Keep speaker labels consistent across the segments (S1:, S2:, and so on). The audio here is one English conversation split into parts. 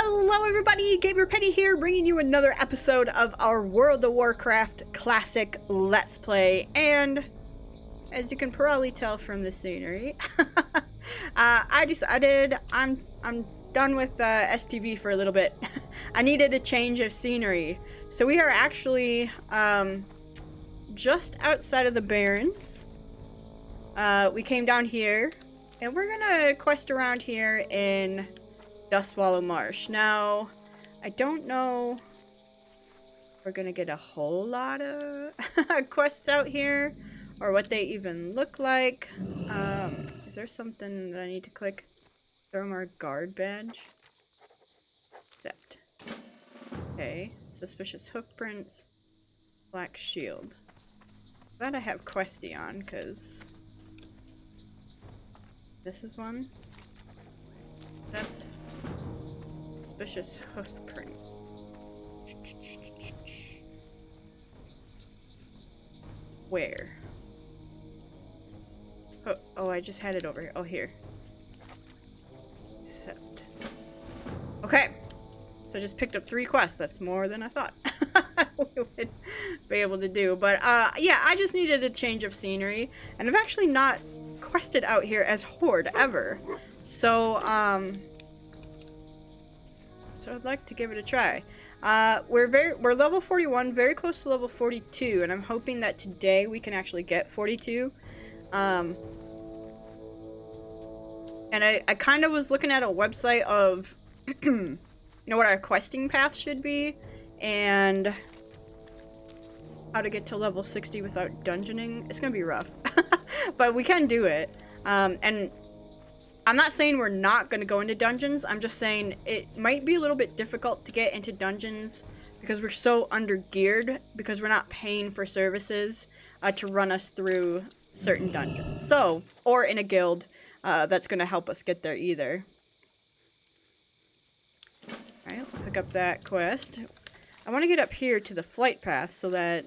S1: Hello everybody, Gamer Penny here, bringing you another episode of our World of Warcraft Classic Let's Play, and as you can probably tell from the scenery, I decided I'm done with STV for a little bit. I needed a change of scenery, so we are actually just outside of the Barrens. We came down here, and we're gonna quest around here in Dustwallow Marsh. Now, I don't know if we're gonna get a whole lot of quests out here, or what they even look like. Is there something that I need to click? Throw more guard badge? Accept. Okay, suspicious hoofprints, black shield. Glad I have questy on, because this is one. Accept. Suspicious hoofprints. Where? Oh, I just had it over here. Oh, here. Accept. Okay. So I just picked up 3 quests. That's more than I thought we would be able to do. But, yeah, I just needed a change of scenery. And I've actually not quested out here as Horde ever. So, so I'd like to give it a try. We're level 41, very close to level 42, and I'm hoping that today we can actually get 42. And I kind of was looking at a website of, you know, what our questing path should be, and how to get to level 60 without dungeoning. It's gonna be rough, but we can do it. And I'm not saying we're not going to go into dungeons. I'm just saying it might be a little bit difficult to get into dungeons because we're so under-geared, because we're not paying for services to run us through certain dungeons. So, or in a guild that's going to help us get there either. Alright, I'll pick up that quest. I want to get up here to the flight path so that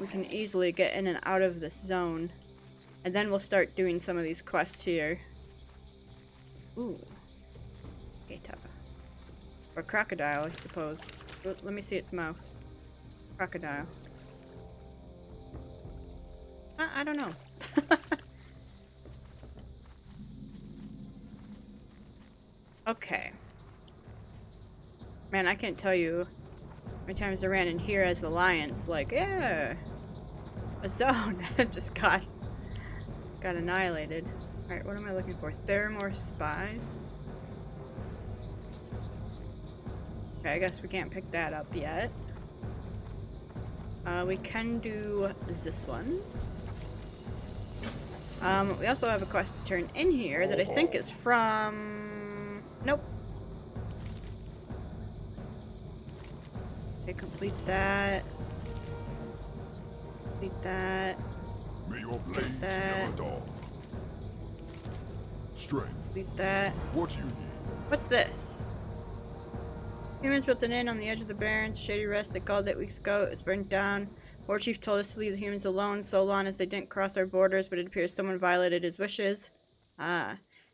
S1: we can easily get in and out of this zone. And then we'll start doing some of these quests here. Ooh. Gaeta. Or crocodile, I suppose. Let me see its mouth. Crocodile. I don't know. Okay. Man, I can't tell you how many times I ran in here as the lions. Like, yeah, a zone. Just got annihilated. Alright, what am I looking for? Theramore spies? Okay, I guess we can't pick that up yet. We can do this one. We also have a quest to turn in here that I think is from... Nope. Okay, complete that. Complete that.
S2: May your blades
S1: that.
S2: never dull. Strength.
S1: Complete that.
S2: What do you need?
S1: What's this? Humans built an inn on the edge of the Barrens. Shady Rest, they called it weeks ago. It was burned down. War Chief told us to leave the humans alone so long as they didn't cross our borders, but it appears someone violated his wishes.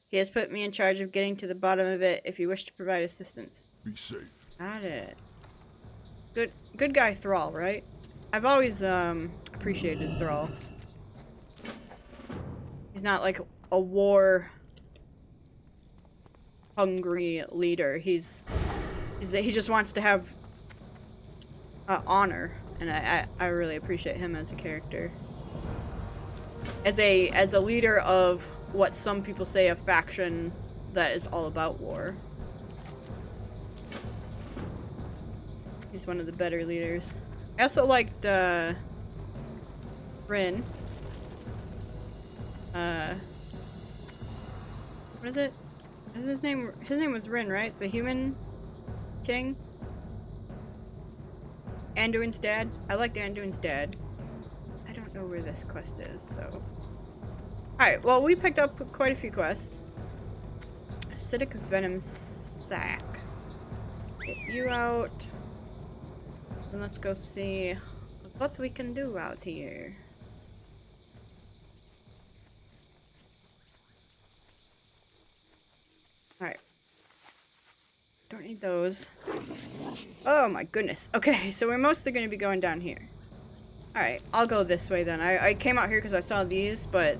S1: He has put me in charge of getting to the bottom of it if you wish to provide assistance.
S2: Be safe.
S1: Got it. Good guy Thrall, right? I've always appreciated Thrall. He's not like a war hungry leader. He just wants to have honor, and I really appreciate him as a character. As a leader of what some people say a faction that is all about war. He's one of the better leaders. I also liked Rin. What is it? What is his name? His name was Rin, right? The human king? Anduin's dad? I liked Anduin's dad. I don't know where this quest is, so... Alright, well, we picked up quite a few quests. Acidic Venom Sac. Get you out. And let's go see what we can do out here. Alright. don't need those. Oh my goodness. Okay, so we're mostly going to be going down here. Alright, I'll go this way then. I came out here because I saw these, but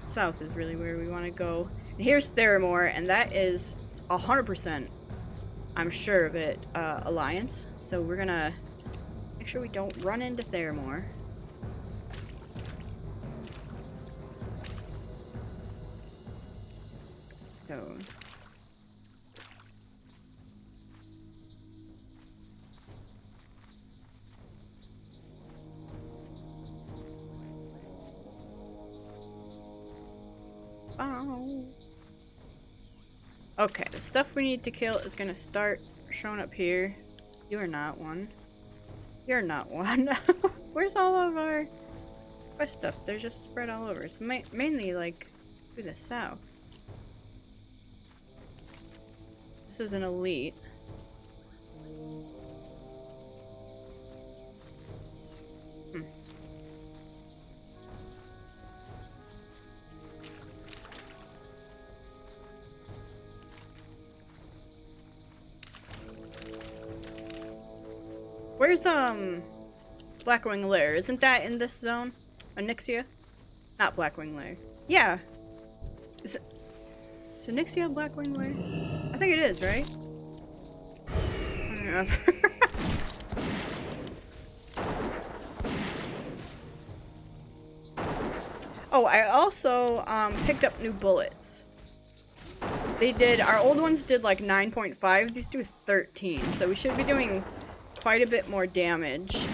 S1: south is really where we want to go. And here's Theramore, and that is 100%, I'm sure of it, Alliance. So we're going to make sure we don't run into Theramore. So... Oh. Okay, the stuff we need to kill is gonna start showing up here. You are not one. You're not one. Where's all of our quest stuff? They're just spread all over. It's mainly like to the south. This is an elite. Where's Blackwing Lair? Isn't that in this zone? Onyxia? Not Blackwing Lair. Yeah. Is Onyxia Blackwing Lair? I think it is, right? I don't remember. Oh, I also picked up new bullets. They did, our old ones did like 9.5, these do 13, so we should be doing quite a bit more damage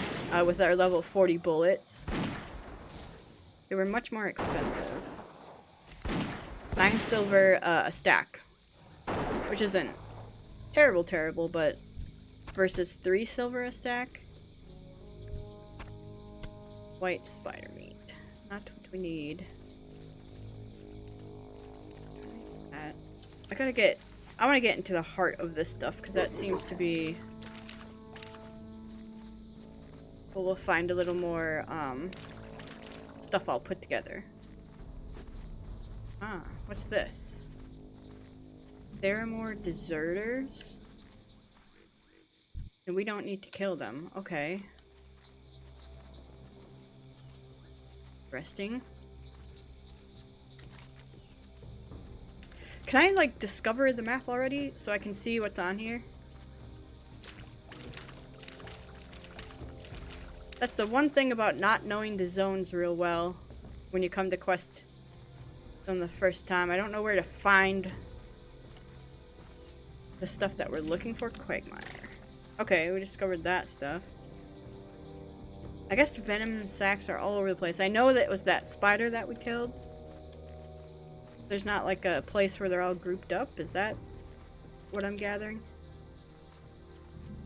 S1: with our level 40 bullets. They were much more expensive. 9 silver a stack, which isn't terrible, but versus 3 silver a stack. White spider meat, not what we need. I want to get into the heart of this stuff because that seems to be. But we'll find a little more stuff I'll put together. Ah, what's this? There are more deserters? And we don't need to kill them. Okay. Resting. Can I, like, discover the map already so I can see what's on here? That's the one thing about not knowing the zones real well when you come to quest them the first time. I don't know where to find the stuff that we're looking for. Quagmire. Okay, we discovered that stuff. I guess venom sacs are all over the place. I know that it was that spider that we killed. There's not like a place where they're all grouped up. Is that what I'm gathering?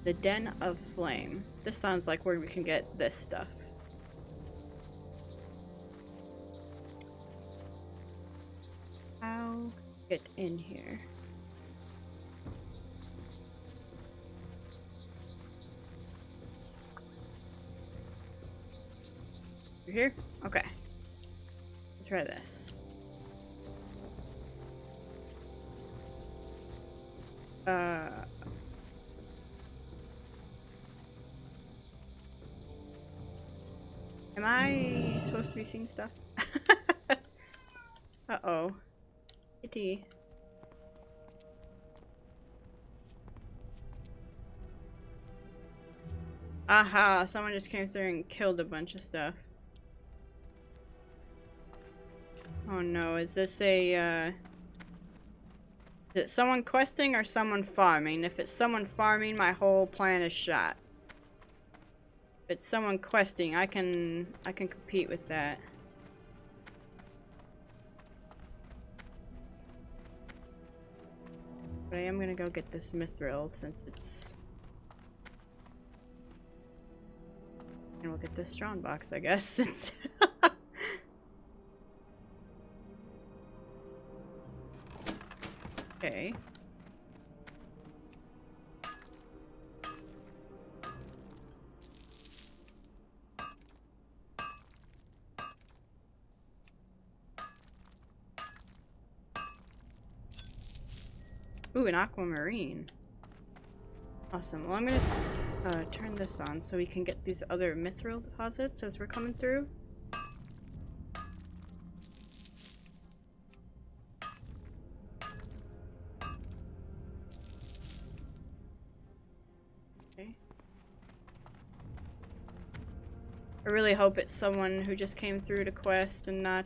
S1: The Den of Flame. This sounds like where we can get this stuff. How get in here? You're here? Okay. Let's try this. Am I supposed to be seeing stuff? Uh-oh. Kitty. Aha, someone just came through and killed a bunch of stuff. Oh no, is this a, is it someone questing or someone farming? If it's someone farming, my whole plan is shot. If it's someone questing, I can compete with that. But I am gonna go get this mithril since it's. And we'll get this strong box, I guess, since. Okay. Ooh, an aquamarine. Awesome. Well, I'm gonna turn this on so we can get these other mithril deposits as we're coming through. Okay. I really hope it's someone who just came through to quest and not,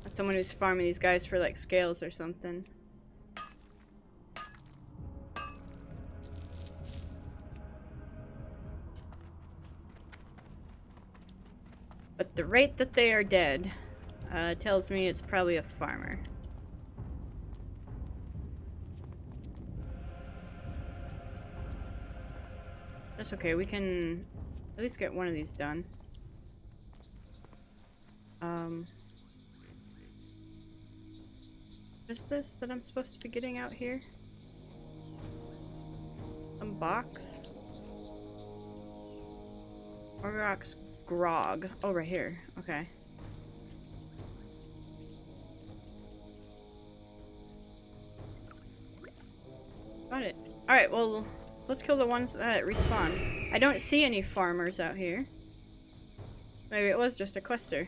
S1: someone who's farming these guys for, like, scales or something. But the rate that they are dead, tells me it's probably a farmer. That's okay, we can at least get one of these done. What is this that I'm supposed to be getting out here? Some box? Orgox grog. Oh, right here. Okay. Got it. Alright, well, let's kill the ones that respawn. I don't see any farmers out here. Maybe it was just a quester.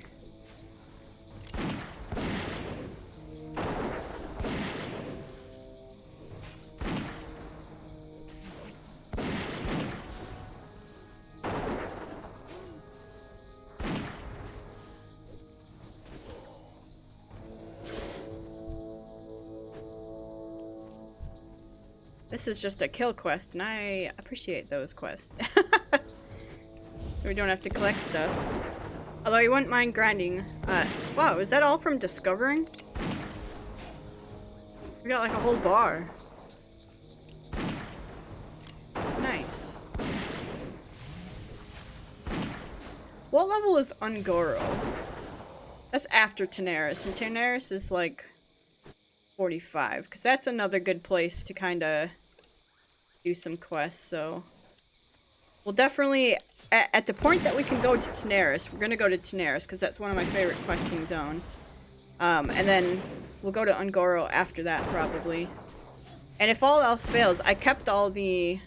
S1: This is just a kill quest, and I appreciate those quests. We don't have to collect stuff. Although I wouldn't mind grinding. Wow, is that all from discovering? We got like a whole bar. Nice. What level is Ungoro? That's after Tanaris, and Tanaris is like 45, because that's another good place to kind of do some quests, so we'll definitely, at the point that we can go to Tanaris, we're going to go to Tanaris, because that's one of my favorite questing zones, and then we'll go to Ungoro after that, probably. And if all else fails, I kept all the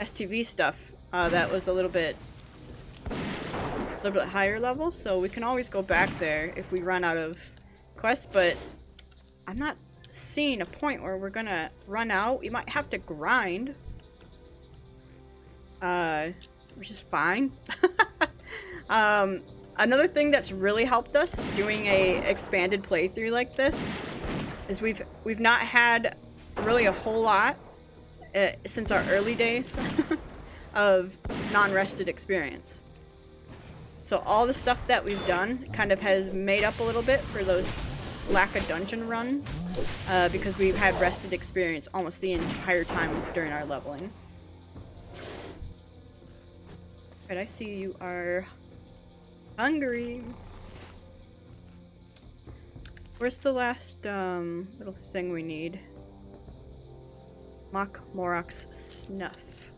S1: STV stuff that was a little bit higher level, so we can always go back there if we run out of quests, but I'm not seeing a point where we're gonna run out. We might have to grind, which is fine. Another thing that's really helped us doing a expanded playthrough like this is we've not had really a whole lot since our early days of non-rested experience. So all the stuff that we've done kind of has made up a little bit for those lack of dungeon runs, because we've had rested experience almost the entire time during our leveling. Right, I see you are hungry. Where's the last little thing we need? Mock Morok's snuff.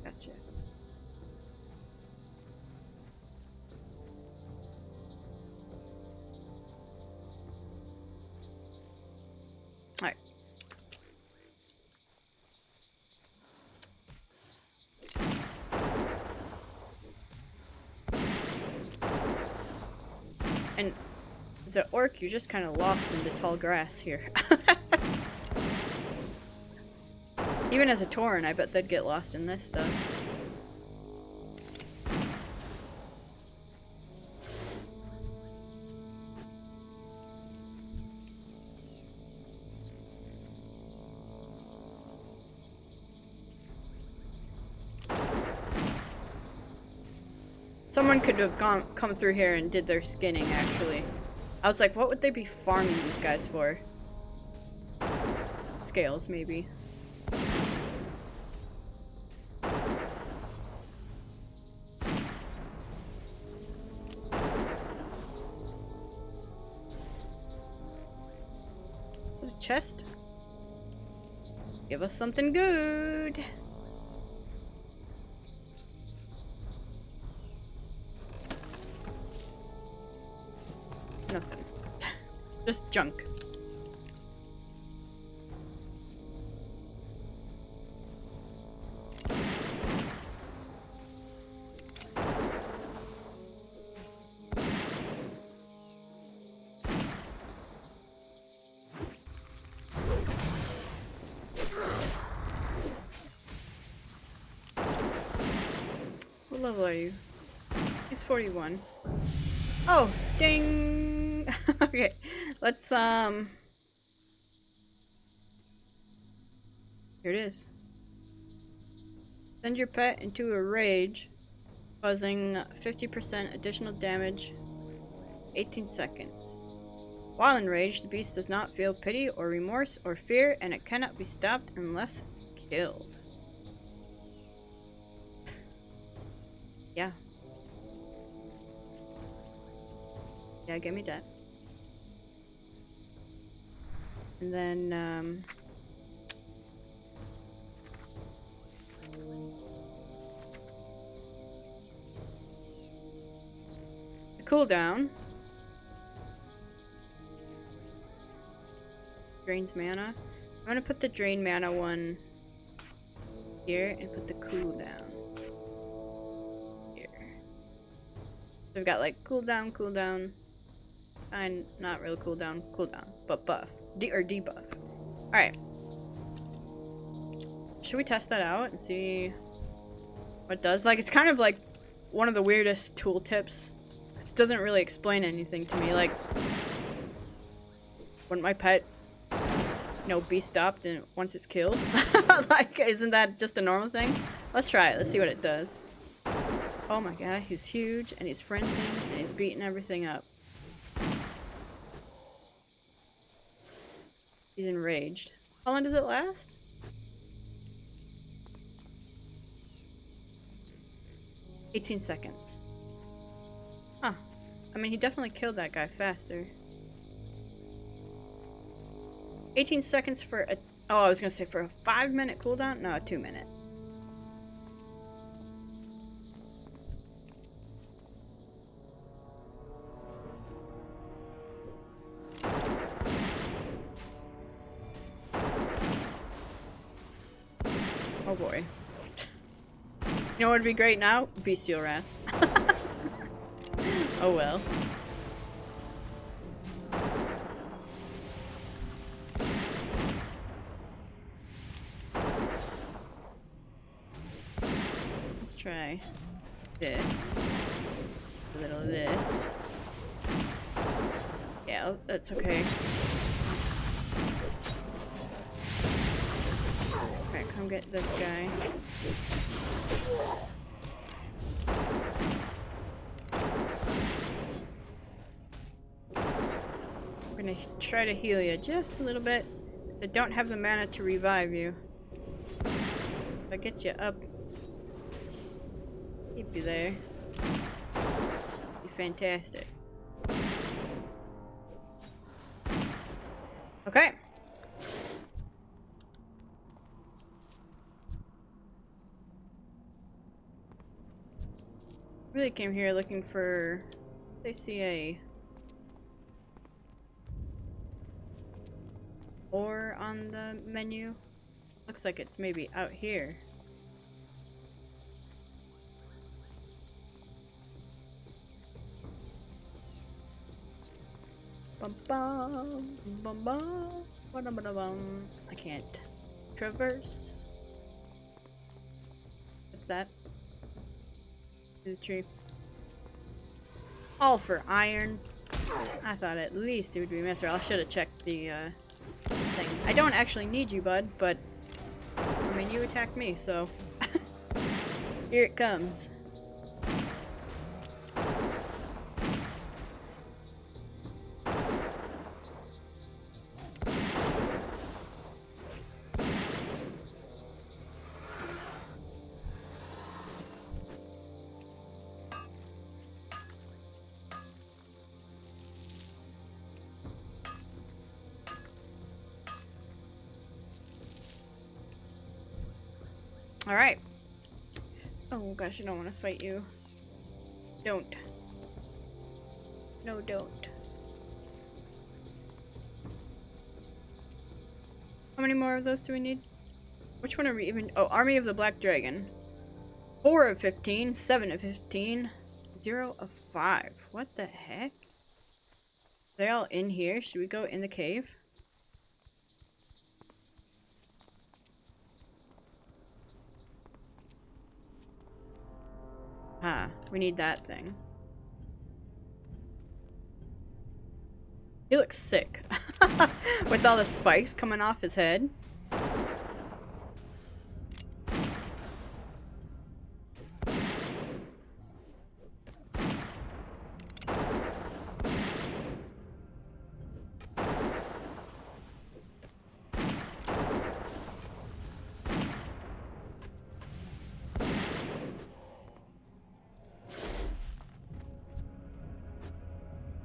S1: Gotcha. Alright. And as an orc, you're just kind of lost in the tall grass here. Even as a Tauren, I bet they'd get lost in this stuff. Someone could have come through here and did their skinning, actually. I was like, what would they be farming these guys for? Scales, maybe. Is it a chest? Give us something good. Nothing. Just junk. What level are you? He's 41. Oh, ding! Okay, let's, here it is. Send your pet into a rage, causing 50% additional damage, 18 seconds. While enraged, the beast does not feel pity or remorse or fear, and it cannot be stopped unless killed. Yeah. Yeah, give me that. And then, the cooldown drains mana. I'm gonna put the drain mana one here and put the cooldown here. So we've got like cooldown, cooldown, and not real cooldown, cooldown, but buff. Or debuff. Alright. Should we test that out and see what it does? Like, it's kind of like one of the weirdest tooltips. It doesn't really explain anything to me. Like, wouldn't my pet, you know, be stopped and once it's killed? Like, isn't that just a normal thing? Let's try it. Let's see what it does. Oh my god, he's huge, and he's frenzied, and he's beating everything up. He's enraged. How long does it last? $18 seconds. Huh. I mean, he definitely killed that guy faster. 18 seconds for a... Oh, I was gonna say for a 5-minute cooldown? No, a 2-minute. Oh boy. You know what would be great now? Bestial Wrath. Oh well. Let's try this. A little of this. Yeah, that's okay. Alright, come get this guy. We're gonna try to heal you just a little bit, because I don't have the mana to revive you. If I get you up, keep you there. Be fantastic. Okay. Really came here looking for, they see a ore on the menu. Looks like it's maybe out here. Bum bum bum bum bum bum bum. I can't traverse. What's that? The tree. All for iron. I thought at least it would be master. I should have checked the thing. I don't actually need you, bud, but I mean you attacked me, so here it comes. Alright. Oh gosh, I don't want to fight you. Don't. No, don't. many more of those do we need? Which one are we even? Oh, Army of the Black Dragon. 4 of 15, 7 of 15, 0 of 5. What the heck? Are they all in here? Should we go in the cave? Ah, we need that thing. He looks sick. With all the spikes coming off his head.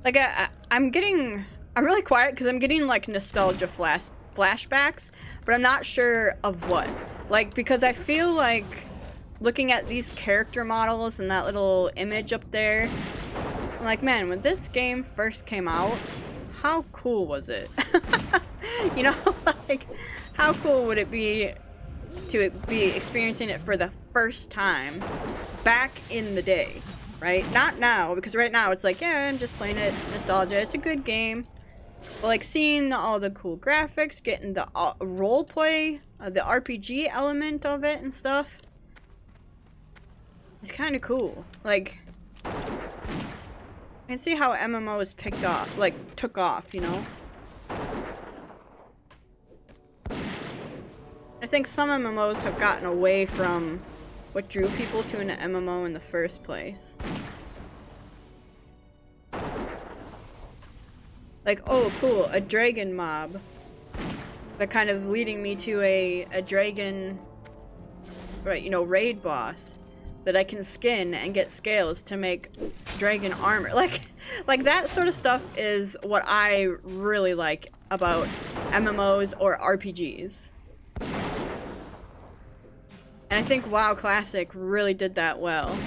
S1: Like, I'm really quiet because I'm getting, like, nostalgia flashbacks, but I'm not sure of what. Like, because I feel like looking at these character models and that little image up there, I'm like, man, when this game first came out, how cool was it? You know, like, how cool would it be to be experiencing it for the first time back in the day? Right? Not now, because right now it's like, yeah, I'm just playing it, nostalgia, it's a good game. But like seeing all the cool graphics, getting the role play, the RPG element of it and stuff, it's kind of cool. Like, I can see how MMOs took off, you know? I think some MMOs have gotten away from what drew people to an MMO in the first place. Like, oh cool, a dragon mob. But kind of leading me to a dragon, right, you know, raid boss that I can skin and get scales to make dragon armor. Like that sort of stuff is what I really like about MMOs or RPGs. And I think WoW Classic really did that well.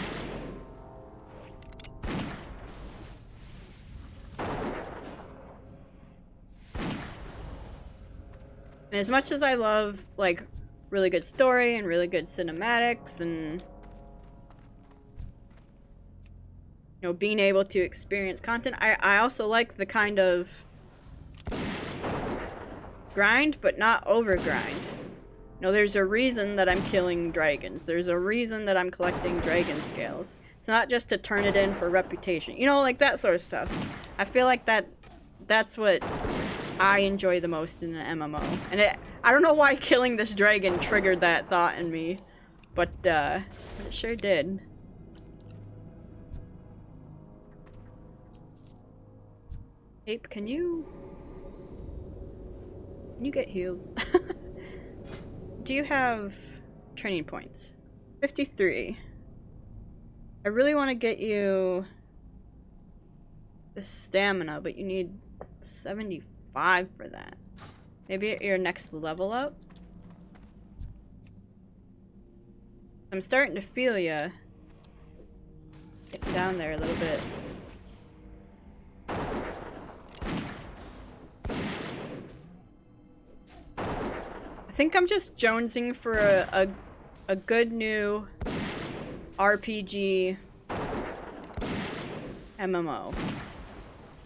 S1: And as much as I love, like, really good story and really good cinematics and, you know, being able to experience content, I also like the kind of grind, but not over grind. You know, there's a reason that I'm killing dragons. There's a reason that I'm collecting dragon scales. It's not just to turn it in for reputation. You know, like that sort of stuff. I feel like that's what I enjoy the most in an MMO. And I don't know why killing this dragon triggered that thought in me, but it sure did. Ape, can you get healed? Do you have training points? 53. I really want to get you the stamina, but you need 75 for that. Maybe at your next level up? I'm starting to feel ya getting down there a little bit. I think I'm just jonesing for a good new RPG MMO.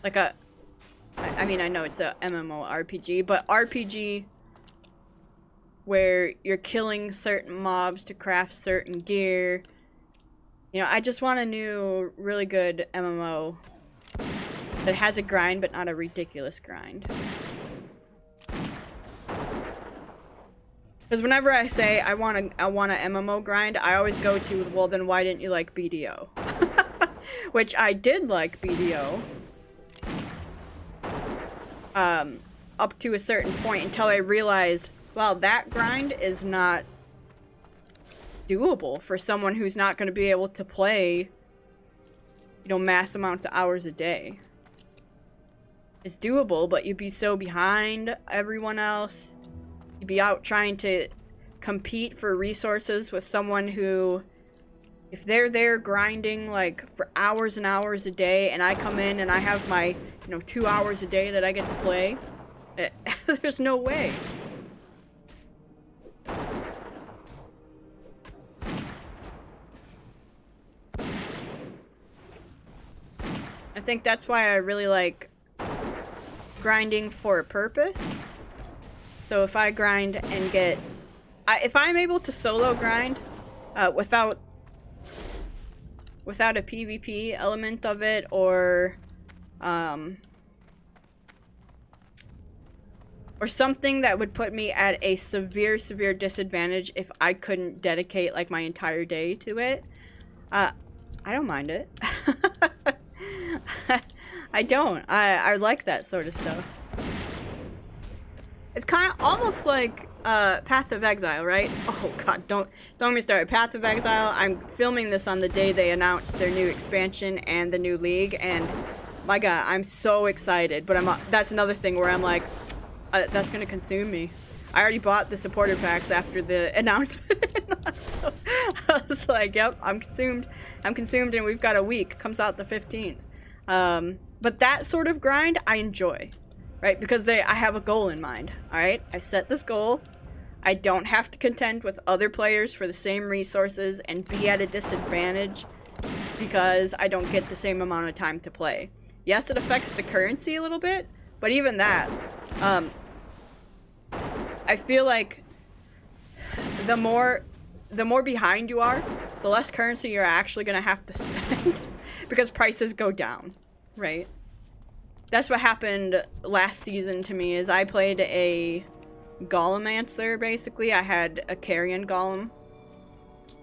S1: Like I mean, I know it's a MMO RPG, but RPG where you're killing certain mobs to craft certain gear. You know, I just want a new, really good MMO that has a grind, but not a ridiculous grind. Because whenever I say I want a MMO grind, I always go to, well, then why didn't you like BDO? Which I did like BDO. Up to a certain point until I realized, well, that grind is not doable for someone who's not going to be able to play, you know, mass amounts of hours a day. It's doable, but you'd be so behind everyone else. You'd be out trying to compete for resources with someone who, if they're there grinding like for hours and hours a day, and I come in and I have my, you know, 2 hours a day that I get to play, there's no way. think that's why I really like grinding for a purpose. So if I grind and get... if I'm able to solo grind without a PvP element of it, or something that would put me at a severe disadvantage if I couldn't dedicate like my entire day to it, I don't mind it. I don't. I like that sort of stuff. It's kind of almost like Path of Exile, right? Oh god, don't get me started. Path of Exile, I'm filming this on the day they announced their new expansion and the new league, and my god, I'm so excited. But that's another thing where I'm like, that's gonna consume me. I already bought the supporter packs after the announcement. So I was like, yep, I'm consumed. I'm consumed, and we've got a week. Comes out the 15th. But that sort of grind, I enjoy. Right? Because I have a goal in mind. Alright? I set this goal. I don't have to contend with other players for the same resources and be at a disadvantage because I don't get the same amount of time to play. Yes, it affects the currency a little bit, but even that, I feel like the more behind you are, the less currency you're actually going to have to spend because prices go down, right? That's what happened last season to me, is I played a Golemancer, basically. I had a Carrion Golem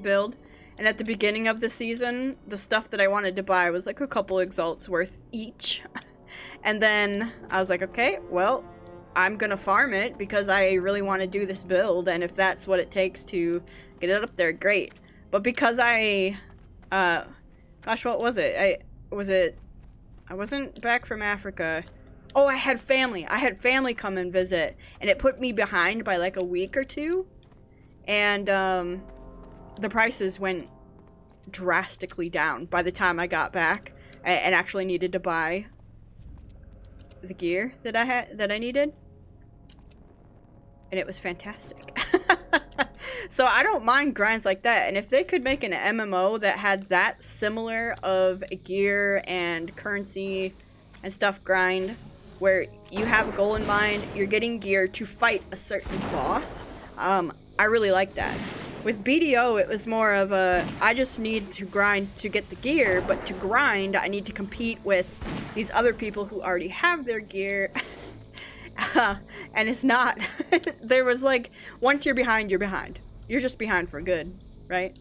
S1: build, and at the beginning of the season, the stuff that I wanted to buy was like a couple exalts worth each. And then I was like, okay, well, I'm gonna farm it because I really want to do this build, and if that's what it takes to get it up there, great. But because gosh, what was it? I wasn't back from Africa. Oh, I had family. I had family come and visit, and it put me behind by like a week or two, and the prices went drastically down by the time I got back and actually needed to buy the gear that I needed. And it was fantastic. So I don't mind grinds like that. And if they could make an MMO that had that similar of a gear and currency and stuff grind, where you have a goal in mind, you're getting gear to fight a certain boss, I really like that. With BDO, it was more of a, I just need to grind to get the gear, but to grind, I need to compete with these other people who already have their gear. And it's not. There was like, once you're behind, you're behind. You're just behind for good, right?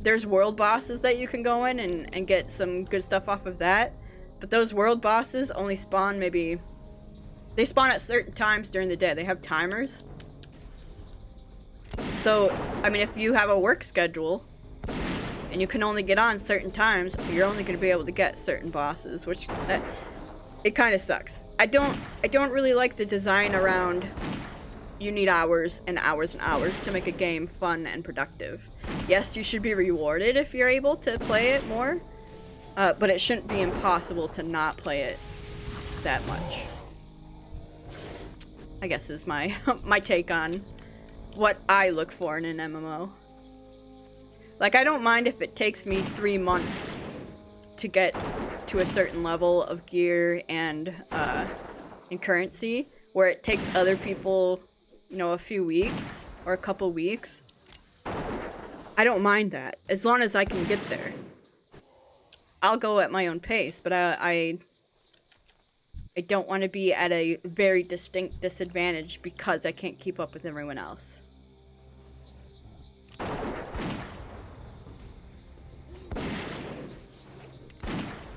S1: There's world bosses that you can go in and get some good stuff off of that. But those world bosses only spawn maybe... They spawn at certain times during the day. They have timers. So, I mean, if you have a work schedule and you can only get on certain times, you're only going to be able to get certain bosses, which it kind of sucks. I don't really like the design around you need hours and hours and hours to make a game fun and productive. Yes, you should be rewarded if you're able to play it more, but it shouldn't be impossible to not play it that much. I guess is my my take on what I look for in an MMO. Like, I don't mind if it takes me 3 months to get to a certain level of gear and currency, where it takes other people, you know, a few weeks or a couple weeks. I don't mind that, as long as I can get there. I'll go at my own pace, but I don't want to be at a very distinct disadvantage because I can't keep up with everyone else.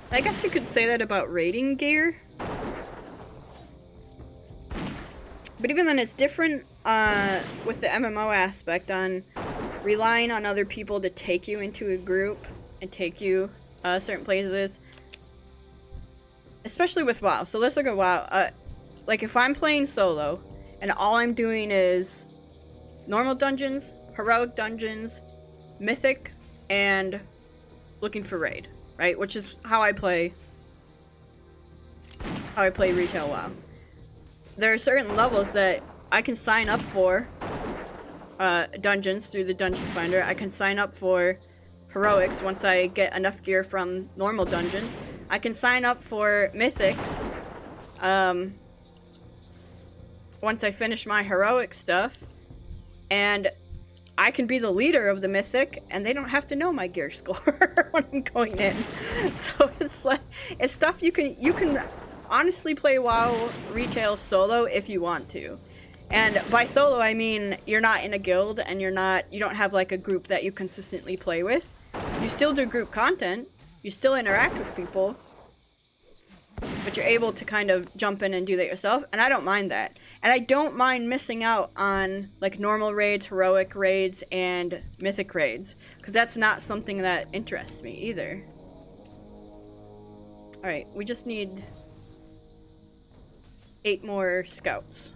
S1: I guess you could say that about raiding gear. But even then, it's different with the MMO aspect on relying on other people to take you into a group and take you certain places. Especially with WoW. So let's look at WoW. Like, if I'm playing solo and all I'm doing is normal dungeons, heroic dungeons, mythic, and looking for raid, right? Which is how I play retail WoW. There are certain levels that I can sign up for dungeons through the dungeon finder. I can sign up for heroics once I get enough gear from normal dungeons. I can sign up for mythics once I finish my heroic stuff, and I can be the leader of the mythic, and they don't have to know my gear score when I'm going in. So it's like, it's stuff you can honestly play WoW retail solo if you want to. And by solo, I mean you're not in a guild and you don't have like a group that you consistently play with. You still do group content, you still interact with people, but you're able to kind of jump in and do that yourself, and I don't mind that. And I don't mind missing out on like normal raids, heroic raids, and mythic raids, because that's not something that interests me either. Alright, we just need 8 more scouts.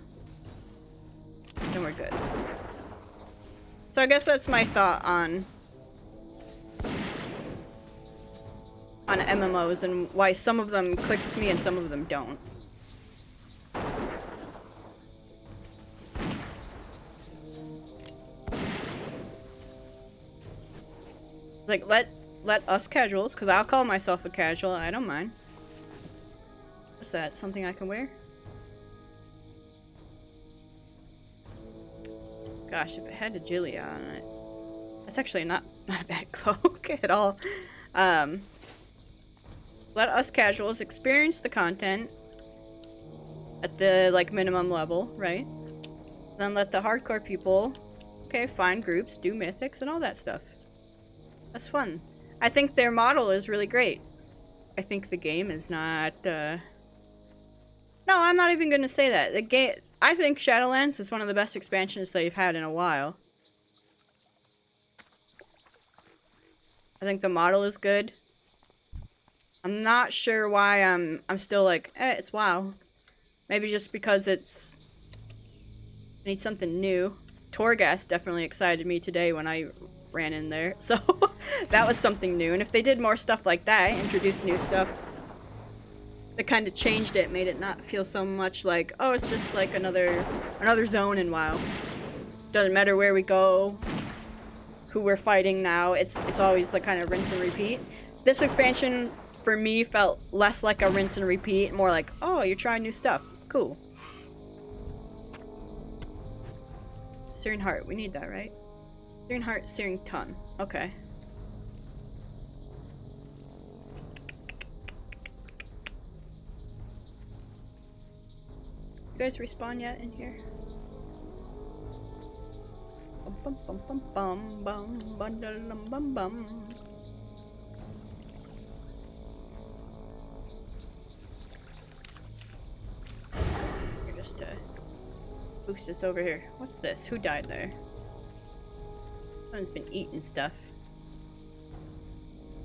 S1: Then we're good. So I guess that's my thought on MMOs and why some of them click with me and some of them don't. Like, let us casuals, because I'll call myself a casual, I don't mind. What's that? Something I can wear? Gosh, if it had agility on it. That's actually not a bad cloak at all. Let us casuals experience the content at the like minimum level, right? Then let the hardcore people, okay, find groups, do mythics and all that stuff. That's fun. I think their model is really great. I think the game is not, no, I'm not even gonna say that. The game, I think Shadowlands is one of the best expansions they've had in a while. I think the model is good. I'm not sure why I'm still like, it's WoW. Maybe just because I need something new. Torghast definitely excited me today when I ran in there. So that was something new. And if they did more stuff like that, introduce new stuff, that kind of changed it, made it not feel so much like, oh, it's just like another zone in WoW. Doesn't matter where we go, who we're fighting now. It's always like kind of rinse and repeat. This expansion for me felt less like a rinse and repeat, more like, oh, you're trying new stuff. Cool. Searing Heart, we need that, right? Searing Heart, Searing Ton. Okay. You guys respawn yet in here? Bum bum bum bum bum bum bum bum bum. Just to boost us over here. What's this? Who died there? Someone's been eating stuff.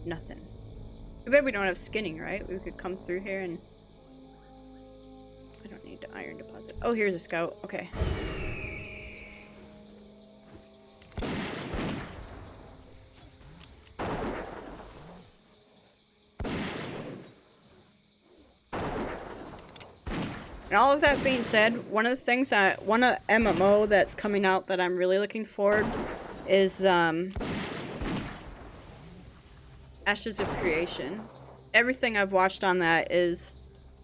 S1: Nothing. I bet we don't have skinning, right? We could come through here and... I don't need the iron deposit. Oh, here's a scout. Okay. And all of that being said, one of MMO that's coming out that I'm really looking forward is Ashes of Creation. Everything I've watched on that is,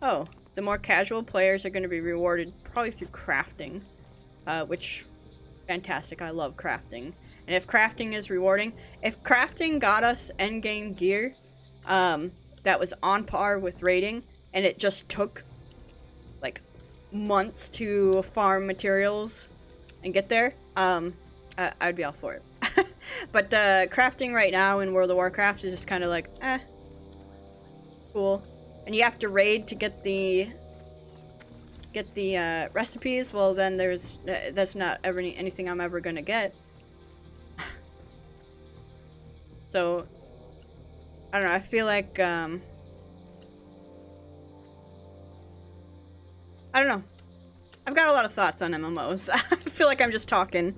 S1: oh, the more casual players are going to be rewarded probably through crafting, which, fantastic, I love crafting. And if crafting is rewarding, if crafting got us endgame gear that was on par with raiding, and it just took like months to farm materials and get there, I'd be all for it. But crafting right now in World of Warcraft is just kind of like, cool. And you have to raid to get the recipes. Well, then that's not ever anything I'm ever gonna get. So I don't know. I feel like I don't know. I've got a lot of thoughts on MMOs. I feel like I'm just talking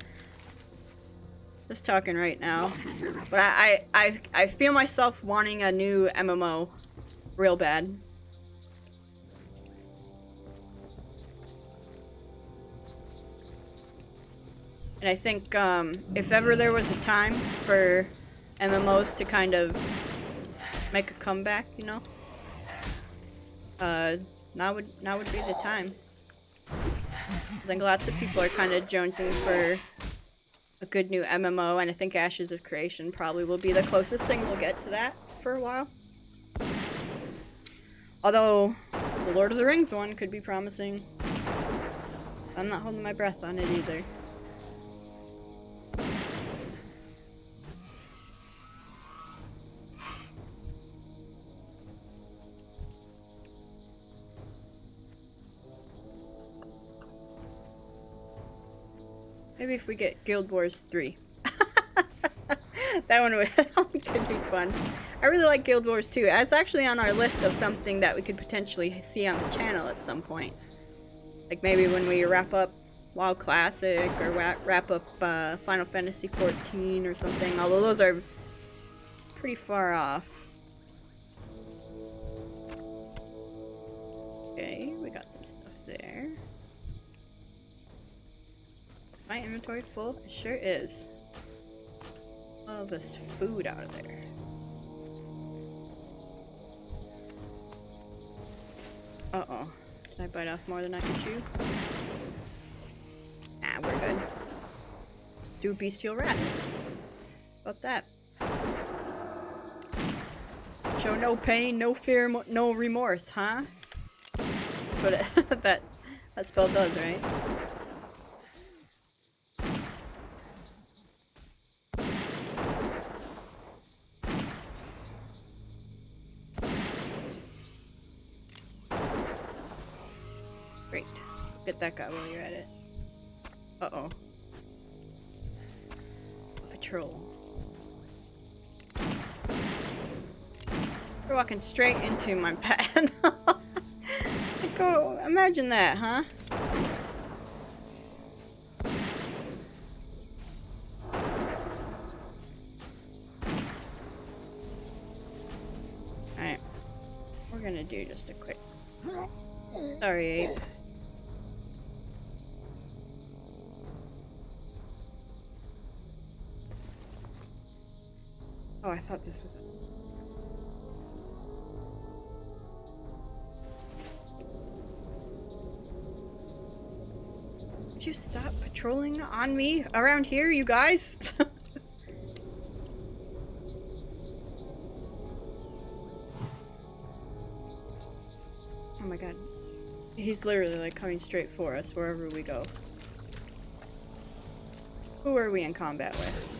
S1: right now. But I feel myself wanting a new MMO real bad. And I think if ever there was a time for MMOs to kind of make a comeback, you know? Now would be the time. I think lots of people are kind of jonesing for a good new MMO, and I think Ashes of Creation probably will be the closest thing we'll get to that for a while. Although, the Lord of the Rings one could be promising. I'm not holding my breath on it either. Maybe if we get Guild Wars 3. That one could be fun. I really like Guild Wars 2. It's actually on our list of something that we could potentially see on the channel at some point. Like maybe when we wrap up WoW Classic or wrap up Final Fantasy 14 or something. Although those are pretty far off. Okay, we got some stuff there. My inventory full? It sure is. All this food out of there. Uh-oh. Did I bite off more than I could chew? Ah, we're good. Let's do a bestial rat. How about that? Show no pain, no fear, no remorse, huh? That's what it, that spell does, right? Great. Get that guy while you're at it. Uh-oh. Patrol. We're walking straight into my pad. Like, oh, imagine that, huh? Alright. We're gonna do just a quick... Sorry, ape. Oh, I thought this was it. Would you stop patrolling on me around here, you guys? Oh my god. He's literally like coming straight for us wherever we go. Who are we in combat with?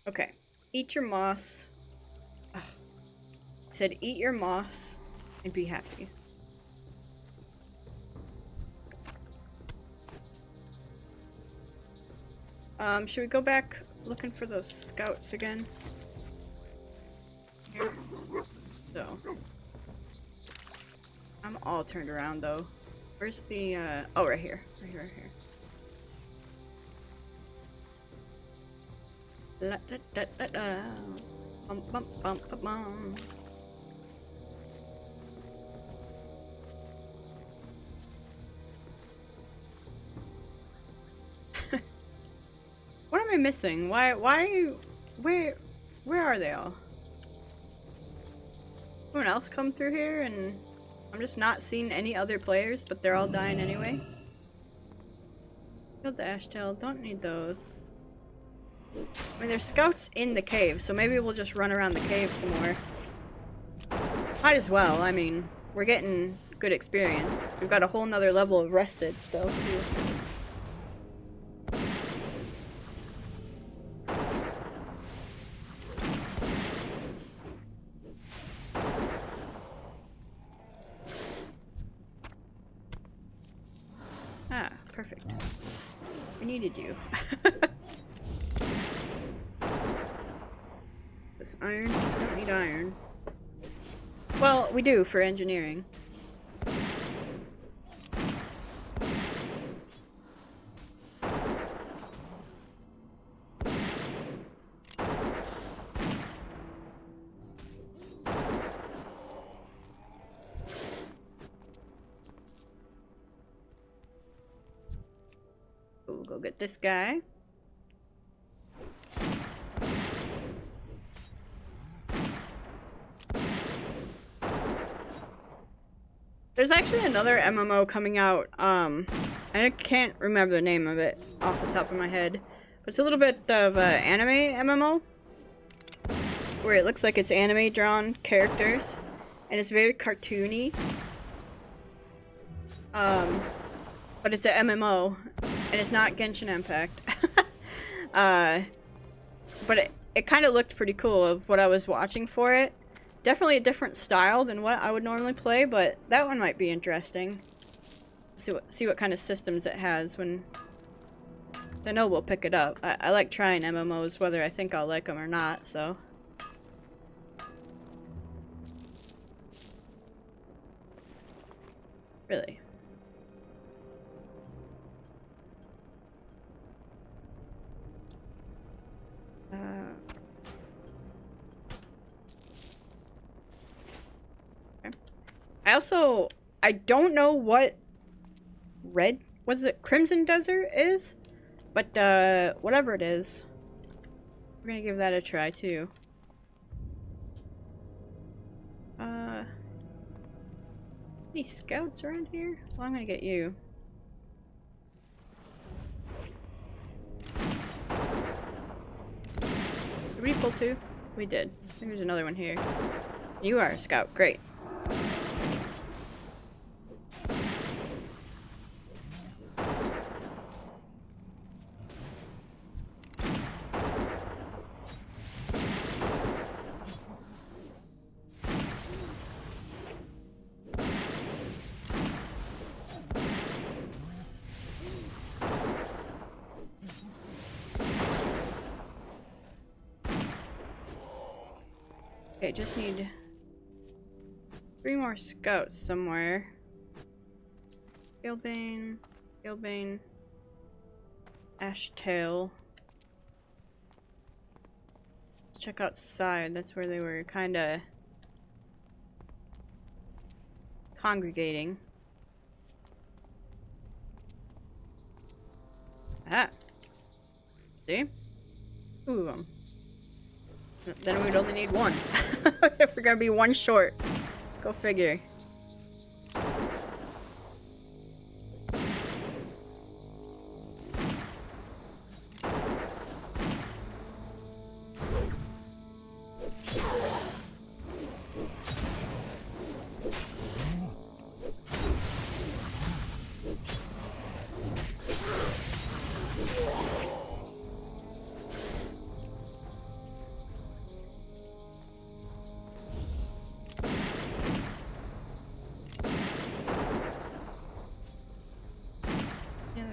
S1: Okay. Eat your moss. Ugh. I said eat your moss and be happy. Should we go back looking for those scouts again? Here. So. I'm all turned around though. Where's the, oh, right here. Right here, right here. La da da da da. Bum bum bum bum bum. What am I missing? Where are they all? Anyone else come through here and I'm just not seeing any other players, but they're all dying anyway? Killed the Ashtail, don't need those. I mean, there's scouts in the cave, so maybe we'll just run around the cave some more. Might as well, I mean, we're getting good experience. We've got a whole nother level of rested still, too. Ah, perfect. We needed you. This iron? I don't need iron. Well, we do for engineering. get this guy. There's actually another MMO coming out, I can't remember the name of it off the top of my head, but it's a little bit of an anime MMO, where it looks like it's anime drawn characters, and it's very cartoony. But it's an MMO, and it's not Genshin Impact. But it kind of looked pretty cool of what I was watching for it. Definitely a different style than what I would normally play, but that one might be interesting. See what kind of systems it has when... I know we'll pick it up. I like trying MMOs, whether I think I'll like them or not, so... Really. Okay. I don't know what Crimson Desert is? But, whatever it is, we're gonna give that a try, too. Any scouts around here? Well, I'm gonna get you. Did we pull two? We did. I think there's another one here. You are a scout. Great. Okay, just need 3 more scouts somewhere. Gilbane, Ashtail. Let's check outside. That's where they were kinda congregating. Ah. See? 2 of them. Then we'd only need 1. We're gonna be 1 short. Go figure.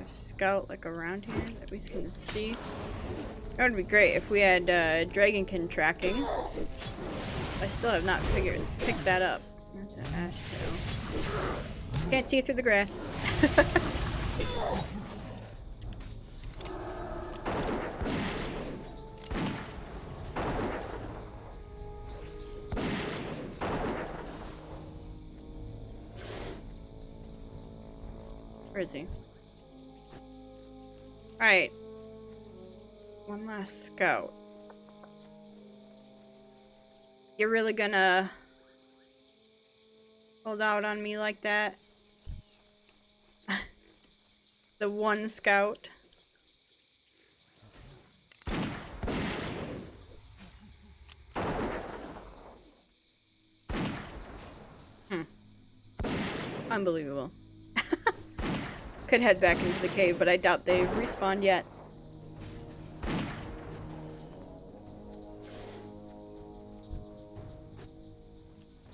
S1: Scout like around here that we can see. That would be great if we had dragonkin tracking. I still have not picked that up. That's an ashtail. Can't see it through the grass. Where is he? Alright. 1 last scout. You're really gonna hold out on me like that? The 1 scout. Unbelievable. Could head back into the cave, but I doubt they've respawned yet.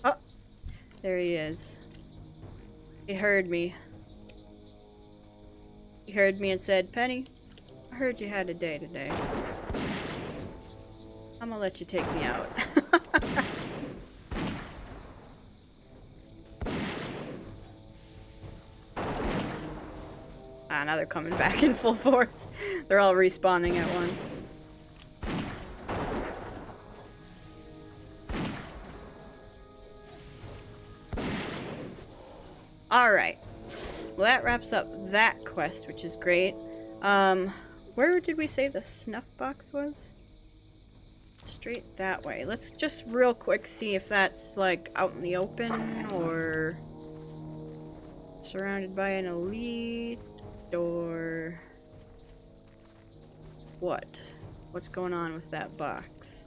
S1: Oh, there he is. He heard me. He heard me and said, "Penny, I heard you had a day today. I'm gonna let you take me out." Now they're coming back in full force. They're all respawning at once. Alright. Well, that wraps up that quest, which is great. Where did we say the snuff box was? Straight that way. Let's just real quick see if that's like out in the open or surrounded by an elite or what? What's going on with that box?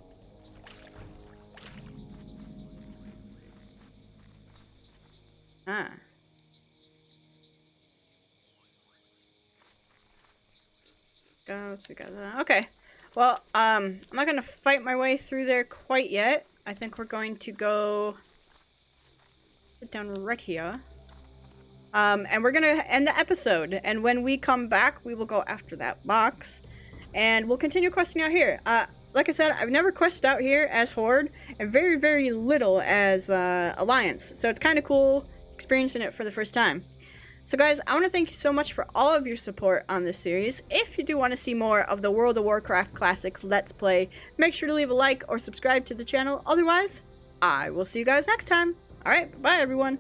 S1: Ah. We got that. Okay. Well, I'm not gonna fight my way through there quite yet. I think we're going to go sit down right here. And we're gonna end the episode. And when we come back, we will go after that box. And we'll continue questing out here. Like I said, I've never quested out here as Horde, and very, very little as Alliance. So it's kind of cool experiencing it for the first time. So guys, I want to thank you so much for all of your support on this series. If you do want to see more of the World of Warcraft Classic Let's Play, make sure to leave a like or subscribe to the channel. Otherwise, I will see you guys next time. Alright, bye everyone.